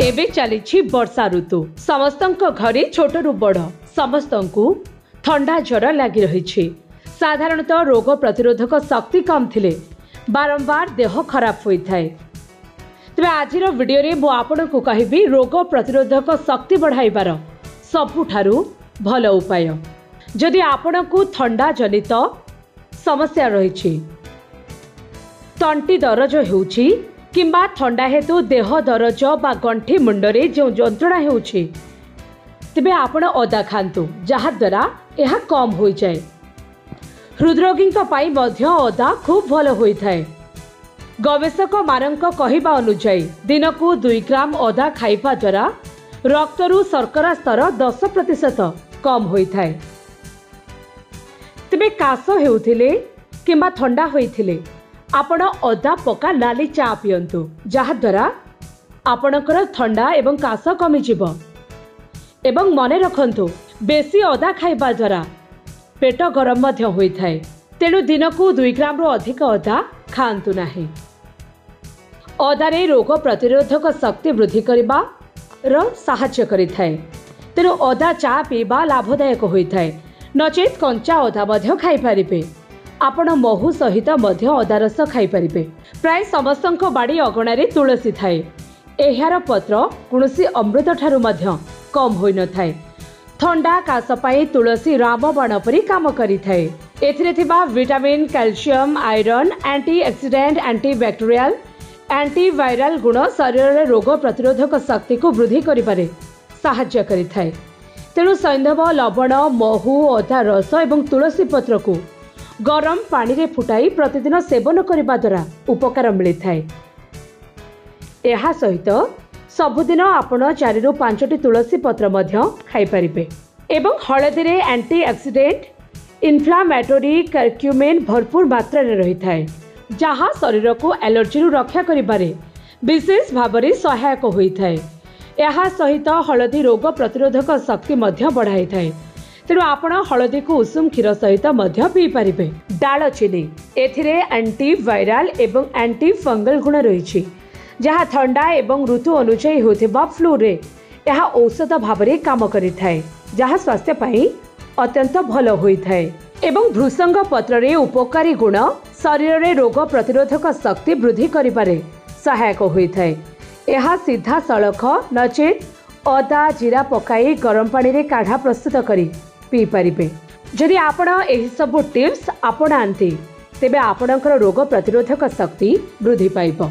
एबे चली वर्षा ऋतु समस्त घरे छोटू बड़ समस्त ठंडा ज्वर लगी रही। साधारणतः रोग प्रतिरोधक शक्ति कम थिले बारंबार देह खराब होता है। तेज आज वीडियो मु आपण को कहबी रोग प्रतिरोधक शक्ति बढ़ाइबार सबुठारु भल उपाय। जदि आपण को ठंडा जनित समस्या रही, तंटी दरज होउछि किंबा ठंडा हेतु देह दरज बा गंठी मुंडरे जो जंत्रणा होउछि, तेबे आपण अदा खांतु जहा द्वारा यह कम हो जाए। हृदरोगी अदा खूब भल होता है। गवेषक मानक कहिबा अनुसार दिन को 2 ग्राम अदा खाइबा द्वारा रक्तरु शर्करा स्तर 10% कम होता है। तेबे काश हेउथिले किंबा ठंडा होइथिले आपण अदा पका लाली चा पियंतु जहा द्वारा आपणकर ठंडा एवं काश कमी जीव। एवं मने रखंतु बेसी अदा खाइबा द्वारा पेट गरम मध्य होता है। तेणु दिन को 2 ग्राम रु अधिक अदा खांतु नाही। अदारे रोग प्रतिरोधक शक्ति वृद्धि करिबा रो साहाय्य करिथाय। तेणु अदा चा पीबा लाभदायक होता है। नचेत कंचा अदा मध्य खाई पारिबे। आपण महू सहित मध्य अदा रस खाई पारिबे। प्राय समस्तक बाड़ी अगणारे तुलसी थाए। एहार पत्र कौनसी अमृत ठारू मध्य कम होई न थाए। ठंडा काश पाई तुलसी रामबाण परी काम करिथाए। एथिरे थिबा vitamin, calcium, iron, antioxidant, antibacterial, antiviral गुण शरीर में रोग प्रतिरोधक शक्ति को वृद्धि करिबारे साहाय्य करिथाए। तेणु सैंधव, लवण, महू, अदा रस एवं तुलसी पत्र को गरम पानी रे फुटाई प्रतिदिन सेवन करने द्वारा उपकार मिलता है। यह सहित सबुदिन आपण 4 ରୁ 5टी तुलसी पत्र मध्य खाई पारिबे। एवं हलदी रे एंटीऑक्सीडेंट, इन्फ्लामेटोरी कर्क्यूमिन भरपूर मात्रा रे रही है, जहाँ शरीर को एलर्जी रु रक्षा करिबारे विशेष भाव में सहायक होता है। यह सहित हलदी रोग प्रतिरोधक शक्ति मध्य बढ़ाई थाए। तेणु आपण हलदी को उषुम क्षीर सहित मध्य पी पारिबे। दालचीनी एथिरे एंटीवायरल एवं एंटी फंगल गुण रही, जहाँ ठंडा एवं ऋतु अनुଯାयी होथिबा फ्लू रे यह औषध भाव में काम करिथाए, जहाँ स्वास्थ्य पाई अत्यंत भल होइथाए। एवं भृषंग पत्र रे उपकारी गुण शरीर रे रोग प्रतिरोधक शक्ति वृद्धि करिबारे सहायक होइथाए। यह सीधा सड़ख नचेत अदा जीरा पकाई गरम पानी रे काढ़ा प्रस्तुत करी पी पारिबे। जदि आपण एही सब टिप्स अपनांती तेबे आपणकर रोग प्रतिरोधक शक्ति वृद्धि पाइब।